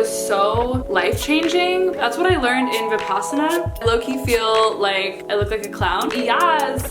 was so life-changing. That's what I learned in Vipassana. I low-key feel like I look like a clown. Yes!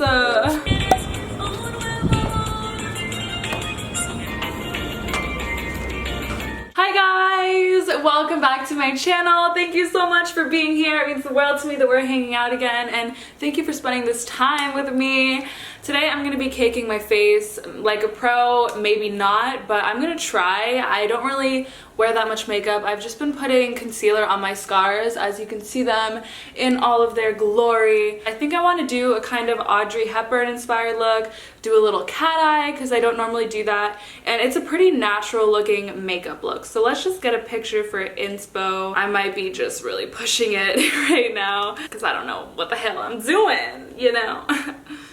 Hi guys! Welcome back to my channel. Thank you so much for being here. It means the world to me that we're hanging out again, and thank you for spending this time with me. Today I'm gonna be caking my face like a pro, maybe not, but I'm gonna try. I don't really wear that much makeup. I've just been putting concealer on my scars, as you can see them in all of their glory. I think I want to do a kind of Audrey Hepburn inspired look, do a little cat eye because I don't normally do that, and it's a pretty natural looking makeup look. So let's just get a picture for inspo. I might be just really pushing it right now because I don't know what the hell I'm doing, you know?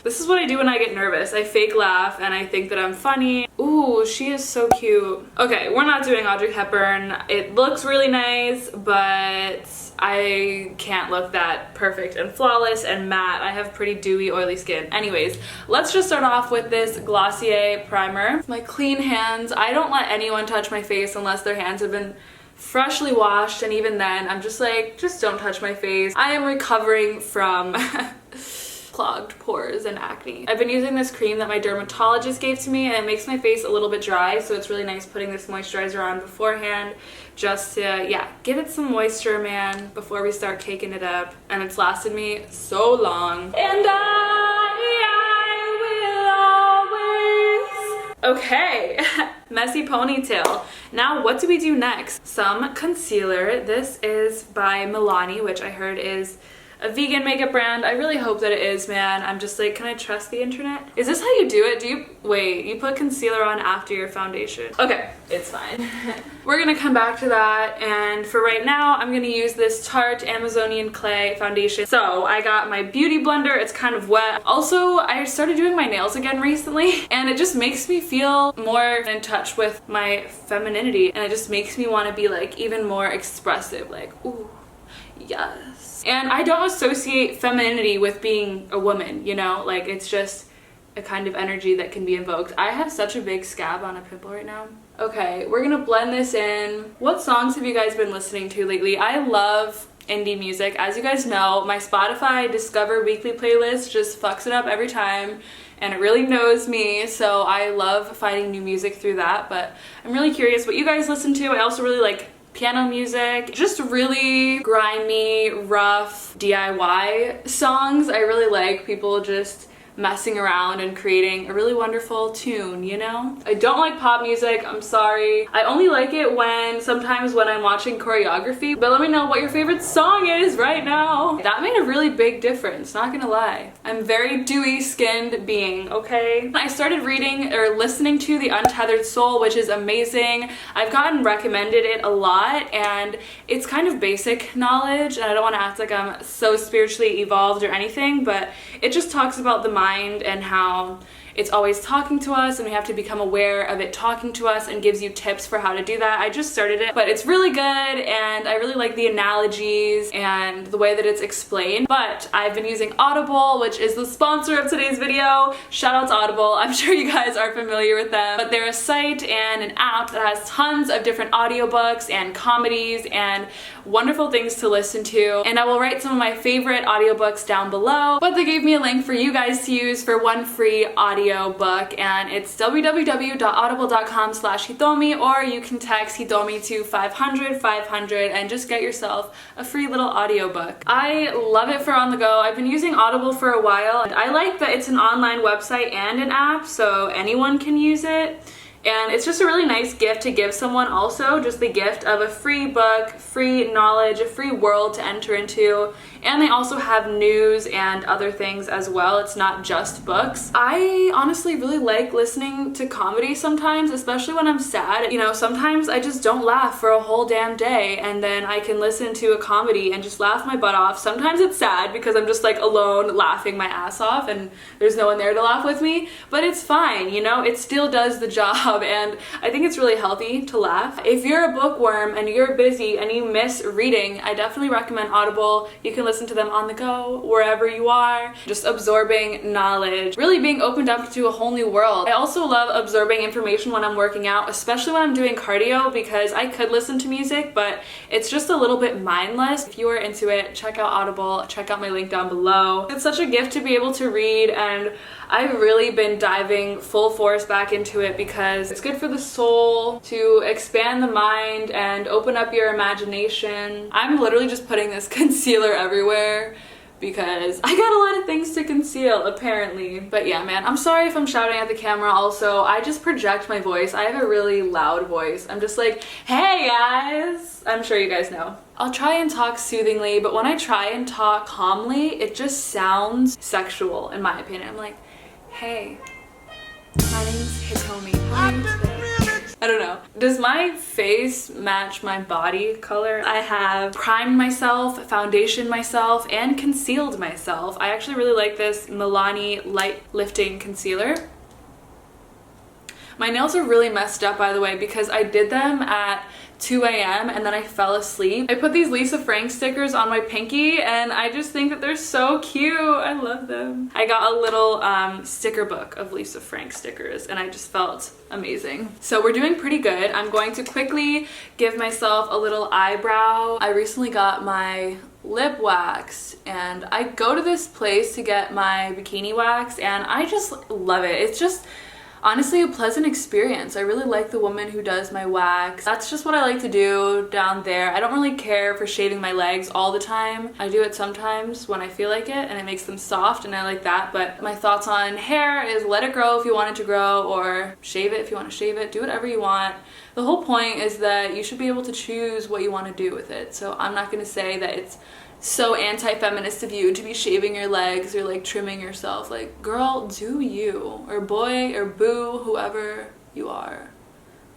This is what I do when I get nervous. I fake laugh and I think that I'm funny. Ooh, she is so cute. Okay, we're not doing Audrey Hepburn. It looks really nice, but I can't look that perfect and flawless and matte. I have pretty dewy, oily skin. Anyways, let's just start off with this Glossier primer. My clean hands. I don't let anyone touch my face unless their hands have been freshly washed, and even then, I'm just like, just don't touch my face. I am recovering from clogged pores and acne. I've been using this cream that my dermatologist gave to me, and it makes my face a little bit dry, so it's really nice putting this moisturizer on beforehand just to, yeah, give it some moisture, man, before we start caking it up. And it's lasted me so long. And I will always... Okay, messy ponytail. Now what do we do next? Some concealer. This is by Milani, which I heard is a vegan makeup brand. I really hope that it is, man. I'm just like, can I trust the internet? Is this how you do it? Wait, you put concealer on after your foundation. Okay, it's fine. We're gonna come back to that, and for right now, I'm gonna use this Tarte Amazonian Clay foundation. So I got my beauty blender, it's kind of wet. Also, I started doing my nails again recently, and it just makes me feel more in touch with my femininity, and it just makes me wanna be like even more expressive, like, ooh, yes. And I don't associate femininity with being a woman, you know? Like, it's just a kind of energy that can be invoked. I have such a big scab on a pimple right now. Okay, we're gonna blend this in. What songs have you guys been listening to lately? I love indie music. As you guys know, my Spotify Discover Weekly playlist just fucks it up every time, and it really knows me, so I love finding new music through that. But I'm really curious what you guys listen to. I also really like piano music, just really grimy, rough DIY songs. I really like people just messing around and creating a really wonderful tune, you know? I don't like pop music, I'm sorry. I only like it sometimes when I'm watching choreography, but let me know what your favorite song is right now. That made a really big difference, not gonna lie. I'm very dewy skinned being, okay? I started reading or listening to the Untethered Soul, which is amazing. I've gotten recommended it a lot, and it's kind of basic knowledge, and I don't want to act like I'm so spiritually evolved or anything, but it just talks about the mind and how it's always talking to us, and we have to become aware of it talking to us, and gives you tips for how to do that. I just started it, but it's really good, and I really like the analogies and the way that it's explained. But I've been using Audible, which is the sponsor of today's video. Shout out to Audible. I'm sure you guys are familiar with them, but they're a site and an app that has tons of different audiobooks and comedies and wonderful things to listen to, and I will write some of my favorite audiobooks down below, but they gave me a link for you guys to use for one free audio book, and it's www.audible.com/hitomi, or you can text Hitomi to 500 and just get yourself a free little audiobook. I love it for on the go. I've been using Audible for a while, and I like that it's an online website and an app, so anyone can use it. And it's just a really nice gift to give someone also, just the gift of a free book, free knowledge, a free world to enter into. And they also have news and other things as well. It's not just books. I honestly really like listening to comedy sometimes, especially when I'm sad. You know, sometimes I just don't laugh for a whole damn day, and then I can listen to a comedy and just laugh my butt off. Sometimes it's sad because I'm just like alone laughing my ass off and there's no one there to laugh with me, but it's fine, you know, it still does the job job, and I think it's really healthy to laugh. If you're a bookworm and you're busy and you miss reading, I definitely recommend Audible. You can listen to them on the go, wherever you are, just absorbing knowledge, really being opened up to a whole new world. I also love absorbing information when I'm working out, especially when I'm doing cardio, because I could listen to music, but it's just a little bit mindless. If you are into it, check out Audible, check out my link down below. It's such a gift to be able to read, and I've really been diving full force back into it because it's good for the soul, to expand the mind and open up your imagination. I'm literally just putting this concealer everywhere because I got a lot of things to conceal, apparently. But yeah, man, I'm sorry if I'm shouting at the camera also. I just project my voice. I have a really loud voice. I'm just like, hey guys! I'm sure you guys know. I'll try and talk soothingly, but when I try and talk calmly, it just sounds sexual, in my opinion. I'm like, hey, my name's Hitomi. How are you today? I don't know. Does my face match my body color? I have primed myself, foundationed myself, and concealed myself. I actually really like this Milani Light Lifting Concealer. My nails are really messed up, by the way, because I did them at 2 a.m. and then I fell asleep. I put these Lisa Frank stickers on my pinky and I just think that they're so cute. I love them. I got a little sticker book of Lisa Frank stickers and I just felt amazing. So we're doing pretty good. I'm going to quickly give myself a little eyebrow. I recently got my lip wax and I go to this place to get my bikini wax and I just love it. It's just honestly a pleasant experience. I really like the woman who does my wax. That's just what I like to do down there. I don't really care for shaving my legs all the time. I do it sometimes when I feel like it and it makes them soft and I like that, but my thoughts on hair is let it grow if you want it to grow, or shave it if you want to shave it. Do whatever you want. The whole point is that you should be able to choose what you want to do with it. So I'm not going to say that it's so anti-feminist of you to be shaving your legs or like trimming yourself. Like, girl, do you, or boy or boo, whoever you are,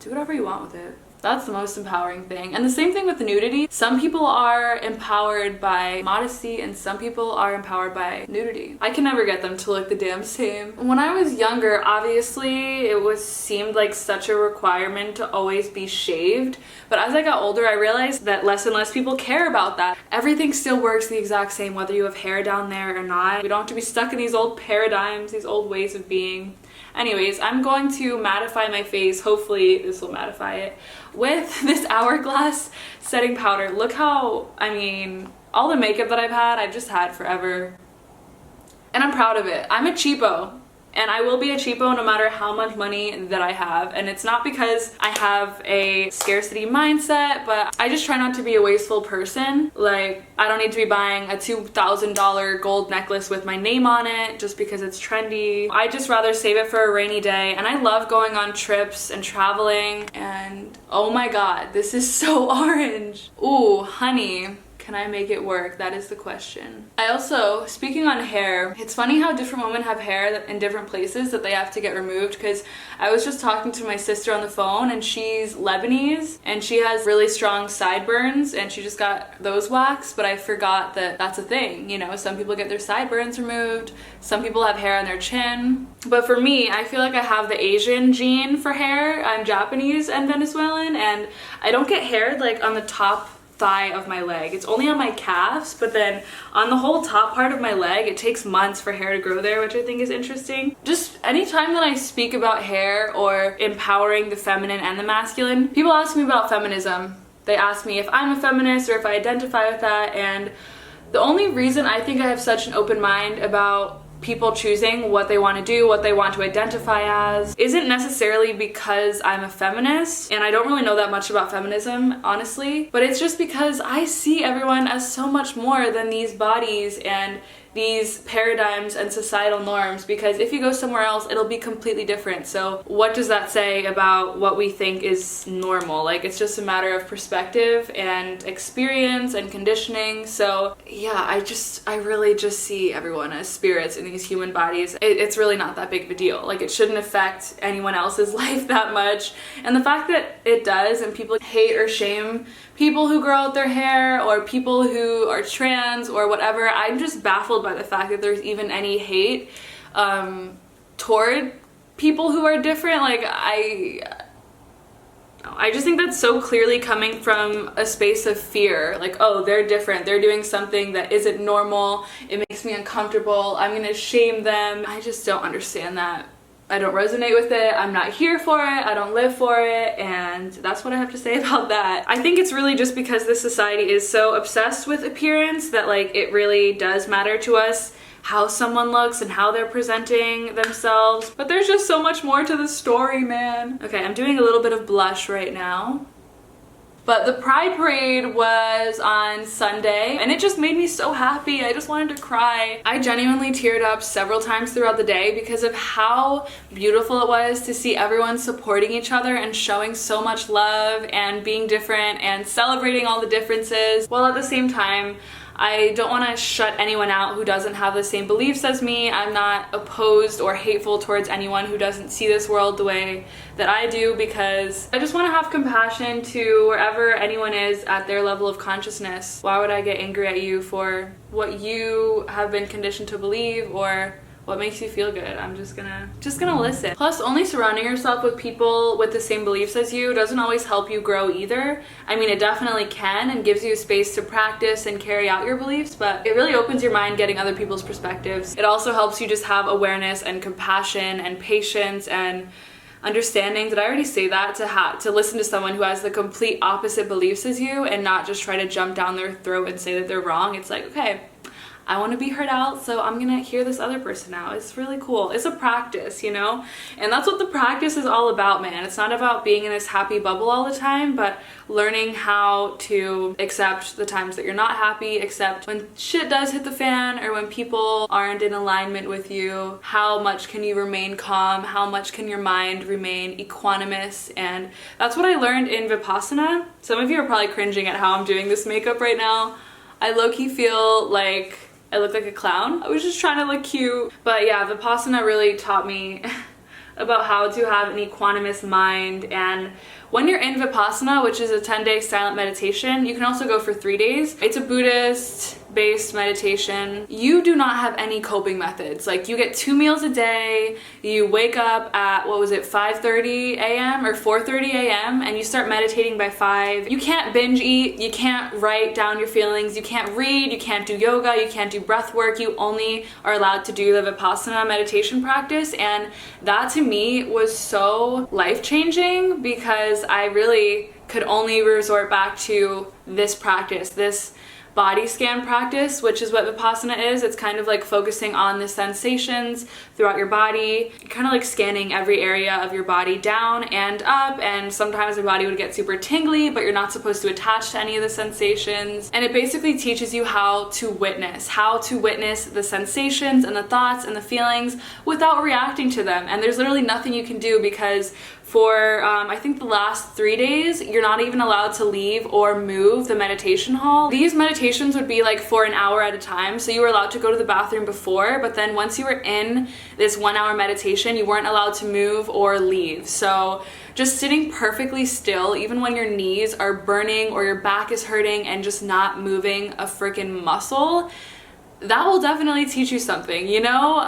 do whatever you want with it. That's the most empowering thing. And the same thing with nudity. Some people are empowered by modesty and some people are empowered by nudity. I can never get them to look the damn same. When I was younger, obviously it seemed like such a requirement to always be shaved. But as I got older, I realized that less and less people care about that. Everything still works the exact same whether you have hair down there or not. We don't have to be stuck in these old paradigms, these old ways of being. Anyways, I'm going to mattify my face. Hopefully this will mattify it with this Hourglass setting powder. Look how, I mean, all the makeup that I've just had forever. And I'm proud of it. I'm a cheapo. And I will be a cheapo no matter how much money that I have. And it's not because I have a scarcity mindset, but I just try not to be a wasteful person. Like, I don't need to be buying a $2,000 gold necklace with my name on it just because it's trendy. I just rather save it for a rainy day. And I love going on trips and traveling. And oh my god, this is so orange. Ooh, honey. Can I make it work? That is the question. I also, speaking on hair, it's funny how different women have hair in different places that they have to get removed, because I was just talking to my sister on the phone and she's Lebanese and she has really strong sideburns and she just got those waxed, but I forgot that that's a thing. You know, some people get their sideburns removed, some people have hair on their chin. But for me, I feel like I have the Asian gene for hair. I'm Japanese and Venezuelan and I don't get hair like on the top thigh of my leg. It's only on my calves, but then on the whole top part of my leg, it takes months for hair to grow there, which I think is interesting. Just anytime that I speak about hair or empowering the feminine and the masculine, people ask me about feminism. They ask me if I'm a feminist or if I identify with that, and the only reason I think I have such an open mind about people choosing what they want to do, what they want to identify as, isn't necessarily because I'm a feminist, and I don't really know that much about feminism, honestly, but it's just because I see everyone as so much more than these bodies and these paradigms and societal norms, because if you go somewhere else, it'll be completely different. So what does that say about what we think is normal? Like, it's just a matter of perspective and experience and conditioning. So yeah, I really just see everyone as spirits in these human bodies. It's really not that big of a deal. Like, it shouldn't affect anyone else's life that much. And the fact that it does, and people hate or shame people who grow out their hair or people who are trans or whatever, I'm just baffled by the fact that there's even any hate toward people who are different. Like, I just think that's so clearly coming from a space of fear. Like, oh, they're different. They're doing something that isn't normal. It makes me uncomfortable. I'm gonna shame them. I just don't understand that. I don't resonate with it. I'm not here for it. I don't live for it. And that's what I have to say about that. I think it's really just because this society is so obsessed with appearance that, like, it really does matter to us how someone looks and how they're presenting themselves. But there's just so much more to the story, man. Okay, I'm doing a little bit of blush right now. But the Pride Parade was on Sunday, and it just made me so happy. I just wanted to cry. I genuinely teared up several times throughout the day because of how beautiful it was to see everyone supporting each other and showing so much love and being different and celebrating all the differences, while at the same time, I don't want to shut anyone out who doesn't have the same beliefs as me. I'm not opposed or hateful towards anyone who doesn't see this world the way that I do, because I just want to have compassion to wherever anyone is at their level of consciousness. Why would I get angry at you for what you have been conditioned to believe or what makes you feel good? I'm just gonna listen. Plus, only surrounding yourself with people with the same beliefs as you doesn't always help you grow either. I mean, it definitely can and gives you space to practice and carry out your beliefs, but it really opens your mind getting other people's perspectives. It also helps you just have awareness and compassion and patience and understanding. Did I already say that? To listen to someone who has the complete opposite beliefs as you and not just try to jump down their throat and say that they're wrong. It's like, okay, I want to be heard out, so I'm gonna hear this other person out. It's really cool. It's a practice, you know? And that's what the practice is all about, man. It's not about being in this happy bubble all the time, but learning how to accept the times that you're not happy, accept when shit does hit the fan or when people aren't in alignment with you. How much can you remain calm? How much can your mind remain equanimous? And that's what I learned in Vipassana. Some of you are probably cringing at how I'm doing this makeup right now. I low-key feel like I look like a clown. I was just trying to look cute. But yeah, Vipassana really taught me about how to have an equanimous mind. And when you're in Vipassana, which is a 10-day silent meditation, you can also go for 3 days. It's a Buddhist-based meditation. You do not have any coping methods. Like, you get 2 meals a day, you wake up at, 5:30 a.m. or 4:30 a.m. and you start meditating by 5. You can't binge eat, you can't write down your feelings, you can't read, you can't do yoga, you can't do breath work. You only are allowed to do the Vipassana meditation practice, and that to me was so life-changing because I really could only resort back to this practice, this body scan practice, which is what Vipassana is. It's kind of like focusing on the sensations throughout your body, kind of like scanning every area of your body down and up, and sometimes the body would get super tingly, but you're not supposed to attach to any of the sensations. And it basically teaches you how to witness the sensations and the thoughts and the feelings without reacting to them. And there's literally nothing you can do, because for I think the last 3 days, you're not even allowed to leave or move the meditation hall. These meditations would be like for an hour at a time, so you were allowed to go to the bathroom before, but then once you were in this 1 hour meditation, you weren't allowed to move or leave. So just sitting perfectly still, even when your knees are burning or your back is hurting, and just not moving a freaking muscle, that will definitely teach you something, you know,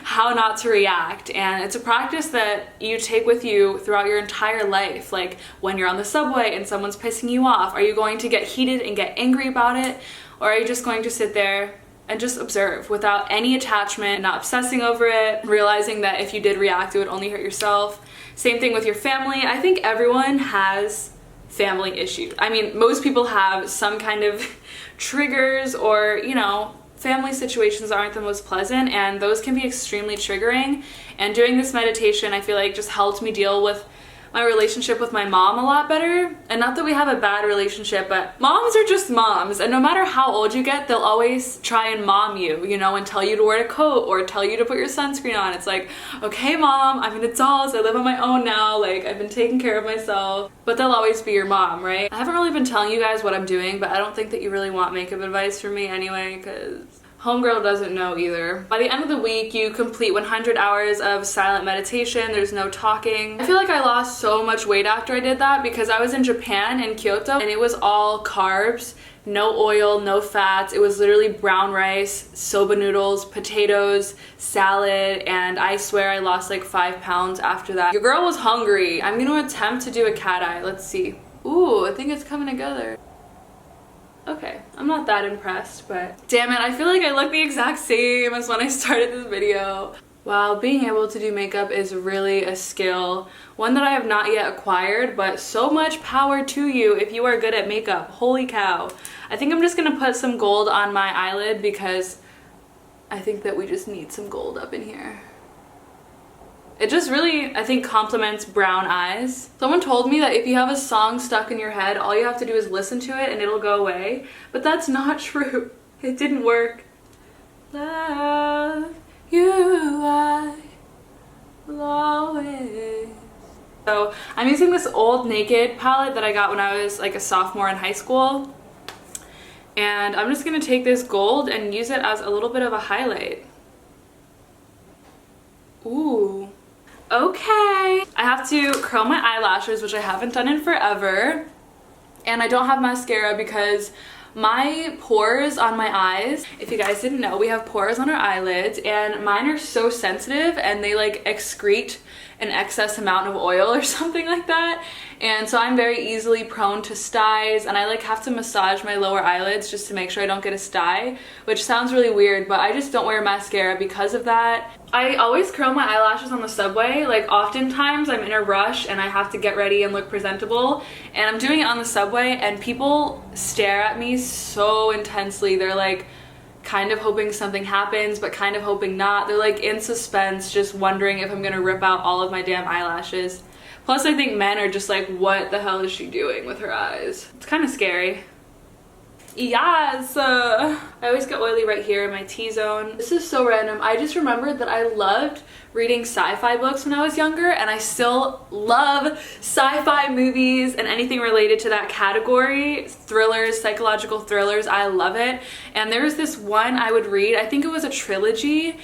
how not to react. And it's a practice that you take with you throughout your entire life. Like, when you're on the subway and someone's pissing you off, are you going to get heated and get angry about it? Or are you just going to sit there and just observe without any attachment, not obsessing over it, realizing that if you did react, it would only hurt yourself? Same thing with your family. I think everyone has family issues. I mean, most people have some kind of triggers, or, you know, family situations aren't the most pleasant, and those can be extremely triggering. And doing this meditation, I feel like, just helped me deal with my relationship with my mom a lot better. And not that we have a bad relationship, but moms are just moms, and no matter how old you get, they'll always try and mom you, you know, and tell you to wear a coat or tell you to put your sunscreen on. It's like, okay mom, I'm an adult, I live on my own now, like, I've been taking care of myself. But they'll always be your mom, right? I haven't really been telling you guys what I'm doing, but I don't think that you really want makeup advice from me anyway, because Homegirl doesn't know either. By the end of the week, you complete 100 hours of silent meditation. There's no talking. I feel like I lost so much weight after I did that because I was in Japan, in Kyoto, and it was all carbs, no oil, no fats. It was literally brown rice, soba noodles, potatoes, salad, and I swear I lost like 5 pounds after that. Your girl was hungry. I'm gonna attempt to do a cat eye. Let's see. Ooh, I think it's coming together. Okay, I'm not that impressed, but damn it, I feel like I look the exact same as when I started this video. Wow, being able to do makeup is really a skill, one that I have not yet acquired, but so much power to you if you are good at makeup. Holy cow. I think I'm just gonna put some gold on my eyelid because I think that we just need some gold up in here. It just really, I think, complements brown eyes. Someone told me that if you have a song stuck in your head, all you have to do is listen to it and it'll go away. But that's not true. It didn't work. Love you, I will always. So I'm using this old Naked palette that I got when I was like a sophomore in high school. And I'm just gonna take this gold and use it as a little bit of a highlight. Ooh. Okay, I have to curl my eyelashes, which I haven't done in forever, and I don't have mascara because my pores on my eyes, if you guys didn't know, we have pores on our eyelids, and mine are so sensitive and they like excrete an excess amount of oil or something like that, and so I'm very easily prone to styes, and I like have to massage my lower eyelids just to make sure I don't get a stye, which sounds really weird, but I just don't wear mascara because of that. I always curl my eyelashes on the subway. Like oftentimes I'm in a rush and I have to get ready and look presentable, and I'm doing it on the subway and people stare at me so intensely. They're like kind of hoping something happens but kind of hoping not. They're like in suspense, just wondering if I'm gonna rip out all of my damn eyelashes. Plus I think men are just like, what the hell is she doing with her eyes? It's kind of scary. Yes! I always get oily right here in my T-zone. This is so random. I just remembered that I loved reading sci-fi books when I was younger, and I still love sci-fi movies and anything related to that category. Thrillers, psychological thrillers, I love it. And there was this one I would read, I think it was a trilogy.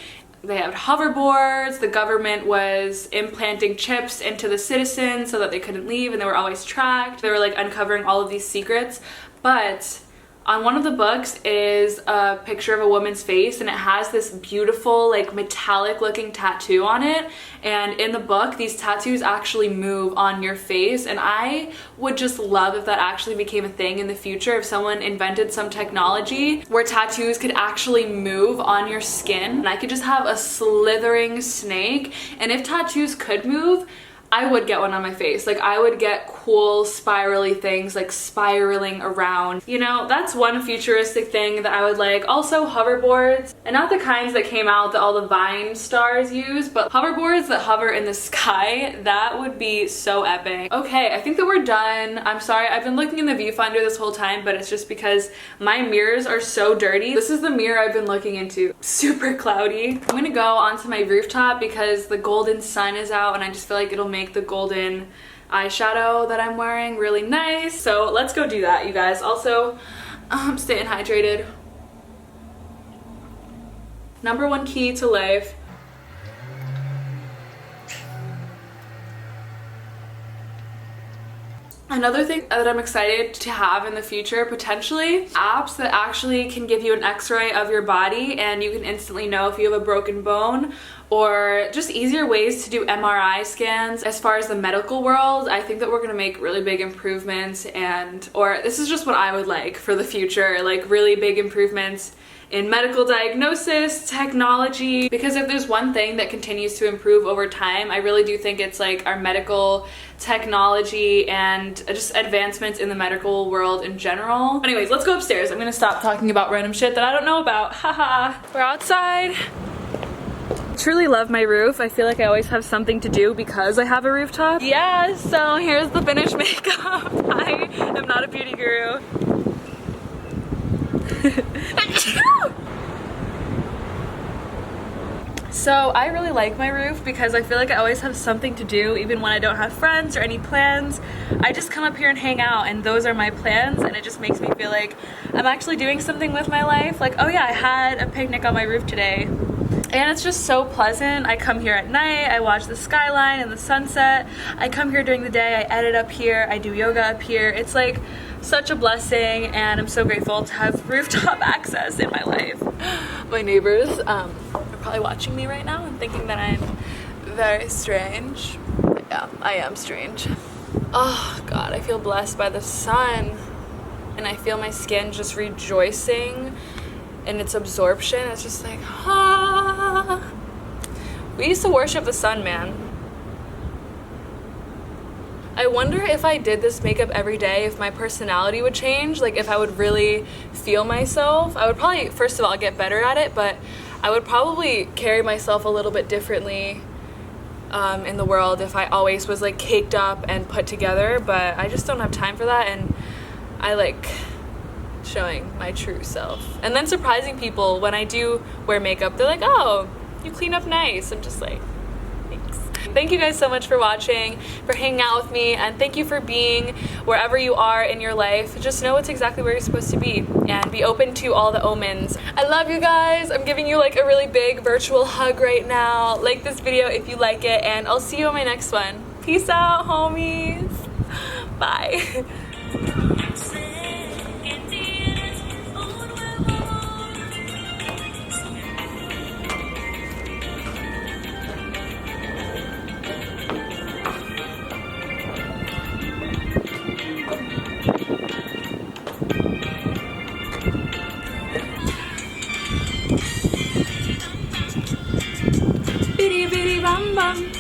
They had hoverboards, the government was implanting chips into the citizens so that they couldn't leave and they were always tracked. They were like uncovering all of these secrets, but on one of the books is a picture of a woman's face, and it has this beautiful like metallic looking tattoo on it, and in the book these tattoos actually move on your face, and I would just love if that actually became a thing in the future, if someone invented some technology where tattoos could actually move on your skin and I could just have a slithering snake. And if tattoos could move, I would get one on my face. Like I would get cool spirally things like spiraling around. You know, that's one futuristic thing that I would like. Also hoverboards, and not the kinds that came out that all the Vine stars use, but hoverboards that hover in the sky. That would be so epic. Okay, I think that we're done. I'm sorry, I've been looking in the viewfinder this whole time, but it's just because my mirrors are so dirty. This is the mirror I've been looking into. Super cloudy. I'm gonna go onto my rooftop because the golden sun is out and I just feel like it'll make the golden eyeshadow that I'm wearing really nice. So let's go do that, you guys. Also, staying hydrated. Number one key to life. Another thing that I'm excited to have in the future, potentially, apps that actually can give you an x-ray of your body and you can instantly know if you have a broken bone, or just easier ways to do MRI scans. As far as the medical world, I think that we're gonna make really big improvements, or this is just what I would like for the future, like really big improvements in medical diagnosis, technology, because if there's one thing that continues to improve over time, I really do think it's like our medical technology and just advancements in the medical world in general. Anyways, let's go upstairs. I'm gonna stop talking about random shit that I don't know about. Haha. We're outside. I truly love my roof. I feel like I always have something to do because I have a rooftop. Yes, so here's the finished makeup. I am not a beauty guru. So I really like my roof because I feel like I always have something to do even when I don't have friends or any plans. I just come up here and hang out, and those are my plans, and it just makes me feel like I'm actually doing something with my life. Like, oh yeah, I had a picnic on my roof today, and it's just so pleasant. I come here at night, I watch the skyline and the sunset. I come here during the day, I edit up here, I do yoga up here. It's like such a blessing, and I'm so grateful to have rooftop access in my life. My neighbors are probably watching me right now and thinking that I'm very strange. Yeah, I am strange. Oh God, I feel blessed by the sun, and I feel my skin just rejoicing in its absorption. It's just like, ah. We used to worship the sun, man. I wonder if I did this makeup every day, if my personality would change, like if I would really feel myself. I would probably, first of all, get better at it, but I would probably carry myself a little bit differently in the world if I always was like caked up and put together, but I just don't have time for that, and I like showing my true self. And then surprising people when I do wear makeup, they're like, oh, you clean up nice. I'm just like, thanks. Thank you guys so much for watching, for hanging out with me, and thank you for being wherever you are in your life. Just know it's exactly where you're supposed to be, and be open to all the omens. I love you guys. I'm giving you like a really big virtual hug right now. Like this video if you like it, and I'll see you in my next one. Peace out, homies. Bye. Bitty bitty bum bum.